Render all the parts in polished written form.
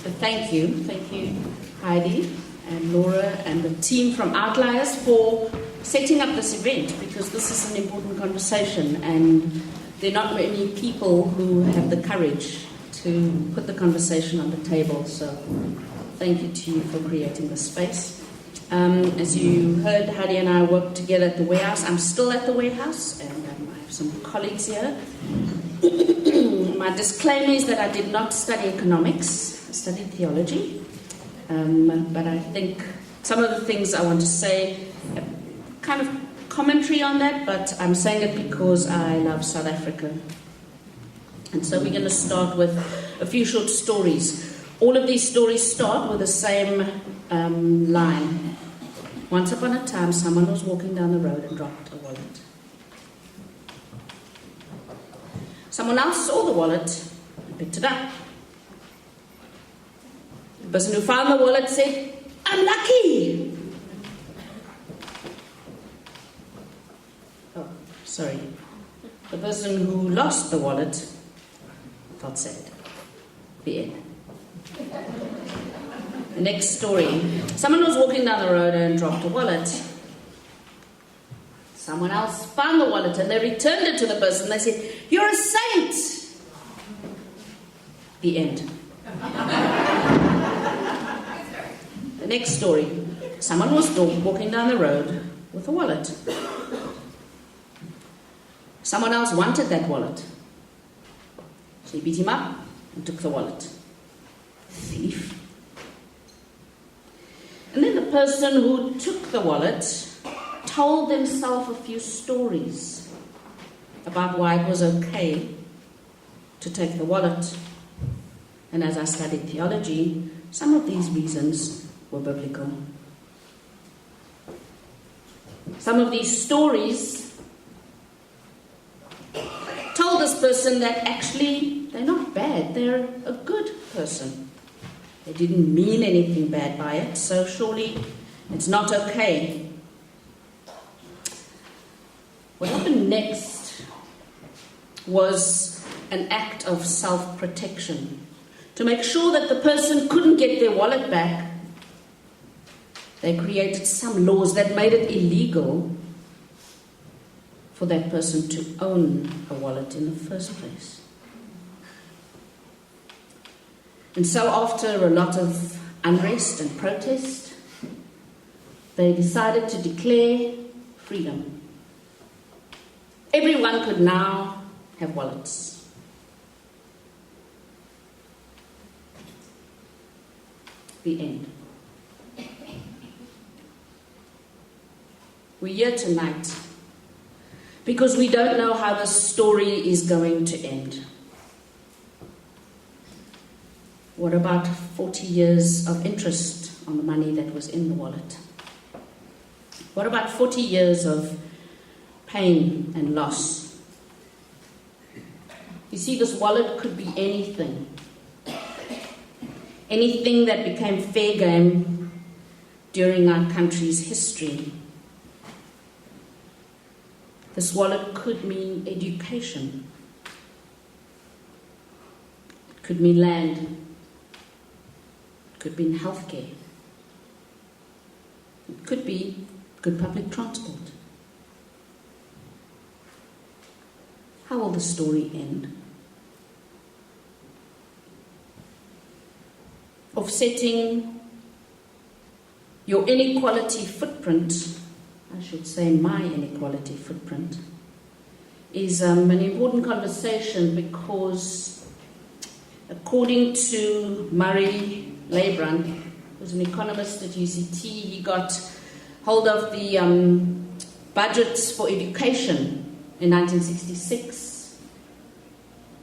Thank you, Heidi and Laura and the team from Outliers for setting up this event, because this is an important conversation and there are not many people who have the courage to put the conversation on the table. So thank you to you for creating this space. As you heard, Heidi and I worked together at the warehouse. I'm still at the warehouse, and I have some colleagues here. My disclaimer is that I did not study economics. I studied theology. But I think some of the things I want to say, kind of commentary on that, but I'm saying it because I love South Africa. And so we're going to start with a few short stories. All of these stories start with the same line. Once upon a time, someone was walking down the road and dropped a wallet. Someone else saw the wallet and picked it up. The person who found the wallet said, "I'm lucky." Oh, sorry. The person who lost the wallet felt sad. The end. The next story. Someone was walking down the road and dropped a wallet. Someone else found the wallet and they returned it to the person. They said, "You're a saint." The end. The next story. Someone was walking down the road with a wallet. Someone else wanted that wallet. So he beat him up and took the wallet. Thief. And then the person who took the wallet told themselves a few stories about why it was okay to take the wallet. And as I studied theology, some of these reasons were biblical. Some of these stories told this person that actually they're not bad, they're a good person. They didn't mean anything bad by it, so surely it's not okay. What happened next was an act of self-protection. To make sure that the person couldn't get their wallet back, they created some laws that made it illegal for that person to own a wallet in the first place. And so after a lot of unrest and protest, they decided to declare freedom. Everyone could now have wallets. The end. We're here tonight because we don't know how this story is going to end. What about 40 years of interest on the money that was in the wallet? What about 40 years of pain and loss? You see, this wallet could be anything. Anything that became fair game during our country's history. This wallet could mean education. It could mean land. Could be in healthcare. It could be good public transport. How will the story end? Offsetting your inequality footprint, I should say my inequality footprint, is an important conversation because according to Murray Leibrand, who's an economist at UCT, he got hold of the budgets for education in 1966.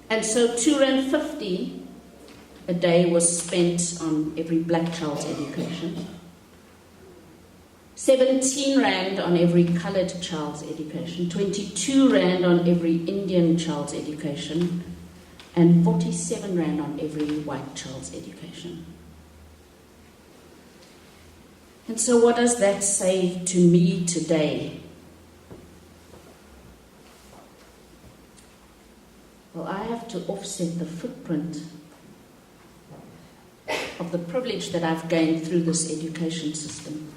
And so R2.50 a day was spent on every black child's education. 17 Rand on every coloured child's education. 22 Rand on every Indian child's education. And 47 Rand on every white child's education. And so what does that say to me today? Well, I have to offset the footprint of the privilege that I've gained through this education system.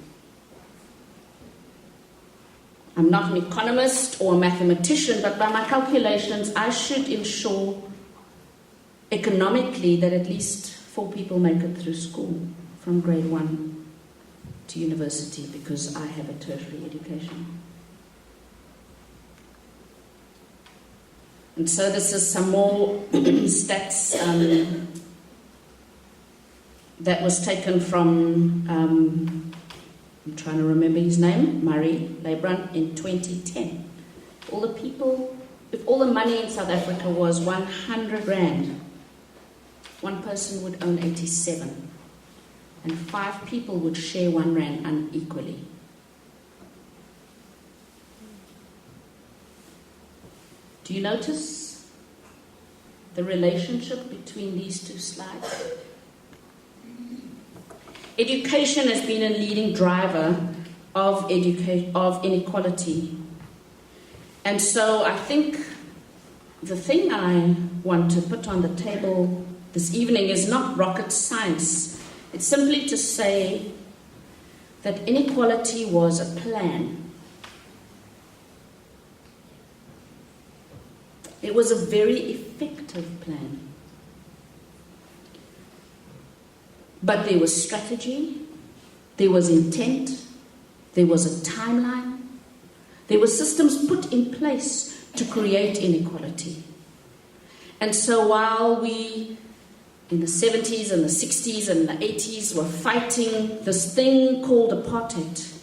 I'm not an economist or a mathematician, but by my calculations, I should ensure economically that at least 4 people make it through school from grade 1 to university because I have a tertiary education. And so this is some more stats that was taken from, I'm trying to remember his name, Murray Lebrun, in 2010. All the people, if all the money in South Africa was 100 rand, one person would own 87, and 5 people would share 1 rand unequally. Do you notice the relationship between these 2 slides? Education has been a leading driver of inequality. And so I think the thing I want to put on the table this evening is not rocket science. It's simply to say that inequality was a plan. It was a very effective plan. But there was strategy, there was intent, there was a timeline, there were systems put in place to create inequality. And so while we, in the 70s and the 60s and the 80s, were fighting this thing called apartheid,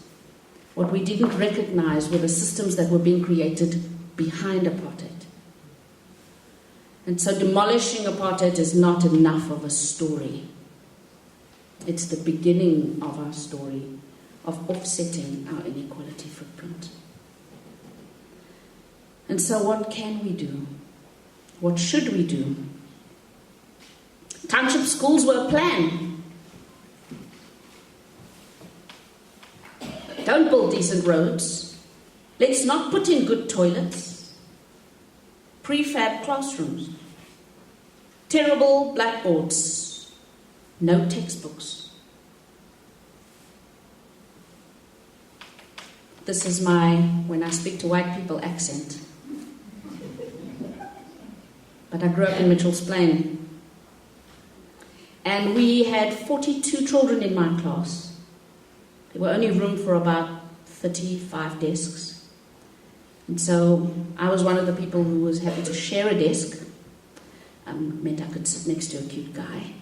what we didn't recognize were the systems that were being created behind apartheid. And so demolishing apartheid is not enough of a story. It's the beginning of our story of offsetting our inequality footprint. And so what can we do? What should we do? Township schools were a plan. Don't build decent roads. Let's not put in good toilets. Prefab classrooms. Terrible blackboards. No textbooks. This is my, when I speak to white people, accent. But I grew up in Mitchell's Plain. And we had 42 children in my class. There were only room for about 35 desks. And so I was one of the people who was happy to share a desk. Meant I could sit next to a cute guy.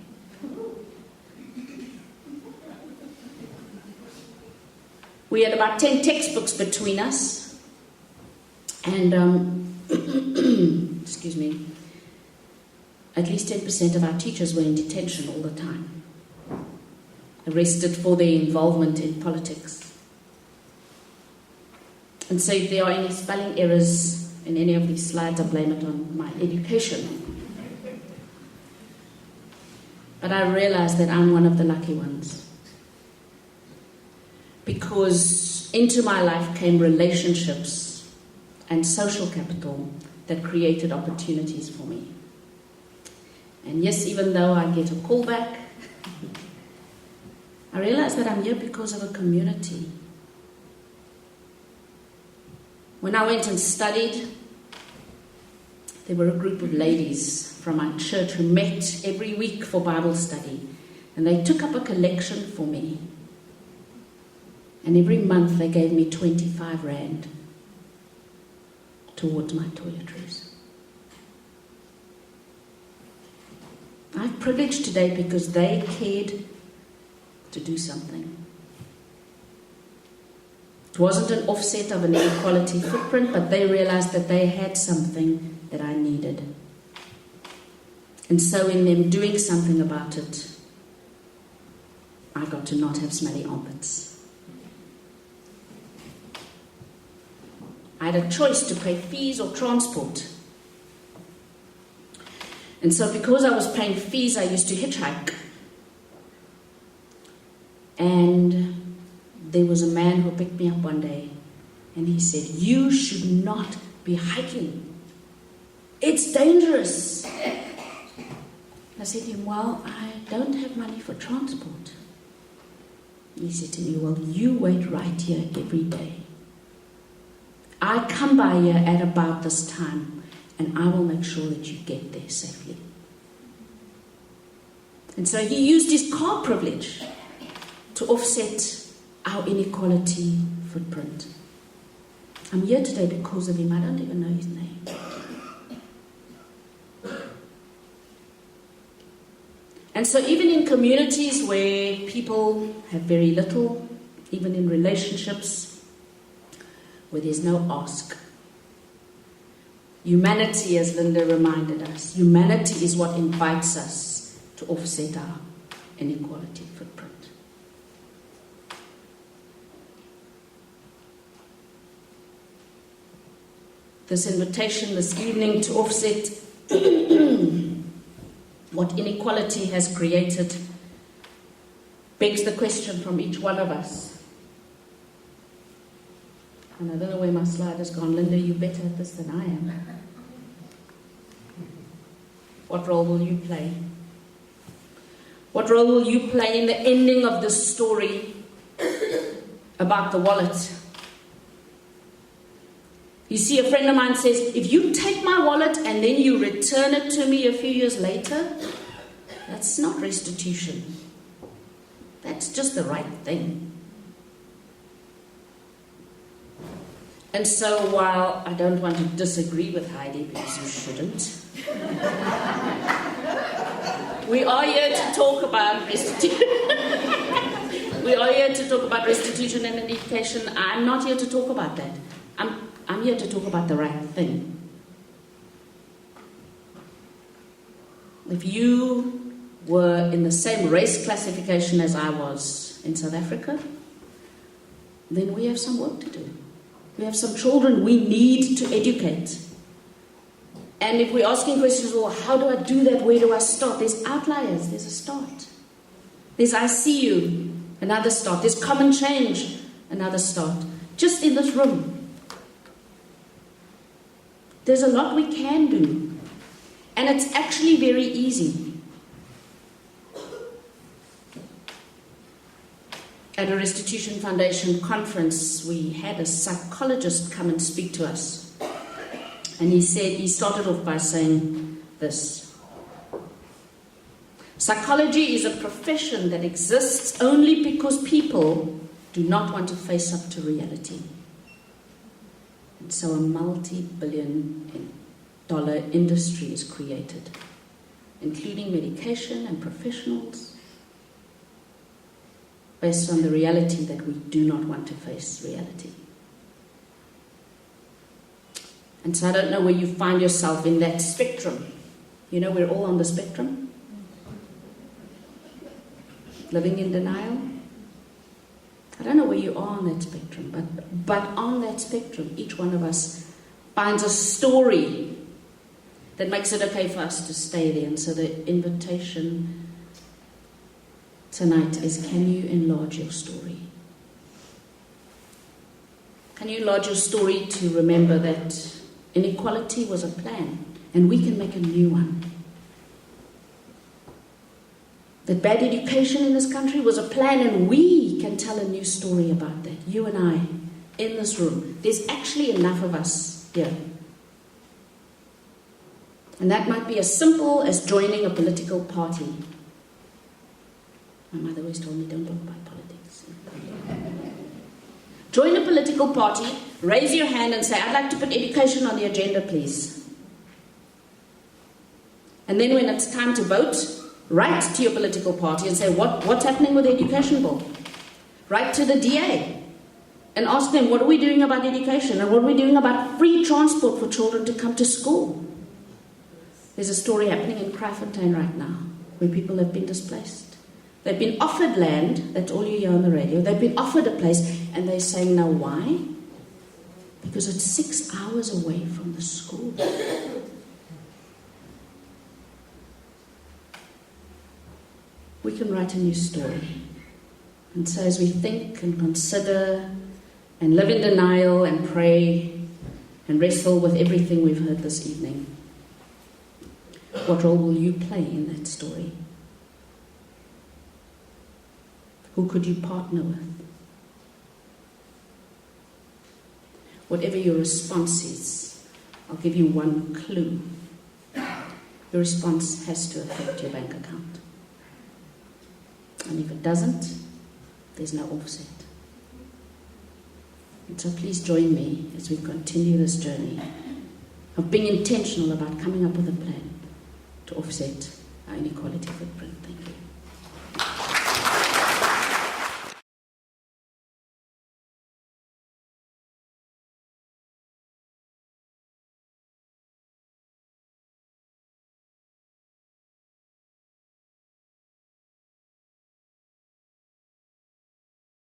We had about 10 textbooks between us. And, excuse me, at least 10% of our teachers were in detention all the time. Arrested for their involvement in politics. And so if there are any spelling errors in any of these slides, I blame it on my education. But I realize that I'm one of the lucky ones. Because into my life came relationships and social capital that created opportunities for me. And yes, even though I get a call back, I realize that I'm here because of a community. When I went and studied, there were a group of ladies from our church who met every week for Bible study. And they took up a collection for me. And every month they gave me 25 rand towards my toiletries. I'm privileged today because they cared to do something. It wasn't an offset of an inequality footprint, but they realized that they had something that I needed. And so in them doing something about it, I got to not have smelly armpits. I had a choice to pay fees or transport. And so because I was paying fees, I used to hitchhike. And there was a man who picked me up one day, and he said, "You should not be hiking. It's dangerous." I said to him, well, I don't have money for transport. He said to me, well, you wait right here every day. I come by here at about this time, and I will make sure that you get there safely. And so he used his car privilege to offset our inequality footprint. I'm here today because of him. I don't even know his name. And so even in communities where people have very little, even in relationships where there's no ask, humanity, as Linda reminded us, humanity is what invites us to offset our inequality footprint. This invitation this evening to offset what inequality has created begs the question from each one of us. And I don't know where my slide has gone. Linda, you're better at this than I am. What role will you play? What role will you play in the ending of this story about the wallet? You see, a friend of mine says, if you take my wallet and then you return it to me a few years later, that's not restitution. That's just the right thing. And so while I don't want to disagree with Heidi, because you shouldn't, we are here to talk about restitution. We are here to talk about restitution and education. I'm not here to talk about that. I'm here to talk about the right thing. If you were in the same race classification as I was in South Africa, then we have some work to do. We have some children we need to educate. And if we're asking questions, well, how do I do that? Where do I start? There's outliers. There's a start. There's I see you, another start. There's common change, another start. Just in this room. There's a lot we can do. And it's actually very easy. At a Restitution Foundation conference, we had a psychologist come and speak to us. And he started off by saying this. Psychology is a profession that exists only because people do not want to face up to reality. And so a multi-billion-dollar industry is created, including medication and professionals, based on the reality that we do not want to face reality. And so I don't know where you find yourself in that spectrum. You know, we're all on the spectrum. Living in denial. I don't know where you are on that spectrum, but on that spectrum, each one of us finds a story that makes it okay for us to stay there. And so the invitation tonight is, can you enlarge your story? Can you enlarge your story to remember that inequality was a plan, and we can make a new one? That bad education in this country was a plan, and we can tell a new story about that. You and I, in this room. There's actually enough of us here. And that might be as simple as joining a political party. My mother always told me, don't talk about politics. Join a political party, raise your hand and say, I'd like to put education on the agenda, please. And then when it's time to vote, write to your political party and say, what's happening with the education bill? Write to the DA and ask them, what are we doing about education? And what are we doing about free transport for children to come to school? There's a story happening in Kraaifontein right now, where people have been displaced. They've been offered land, that's all you hear on the radio. They've been offered a place, and they're saying, now why? Because it's 6 hours away from the school. We can write a new story. And so as we think and consider and live in denial and pray and wrestle with everything we've heard this evening, What role will you play in that story? Who could you partner with? Whatever your response is, I'll give you one clue. Your response has to affect your bank account. And if it doesn't, there's no offset. And so please join me as we continue this journey of being intentional about coming up with a plan to offset our inequality footprint. Thank you.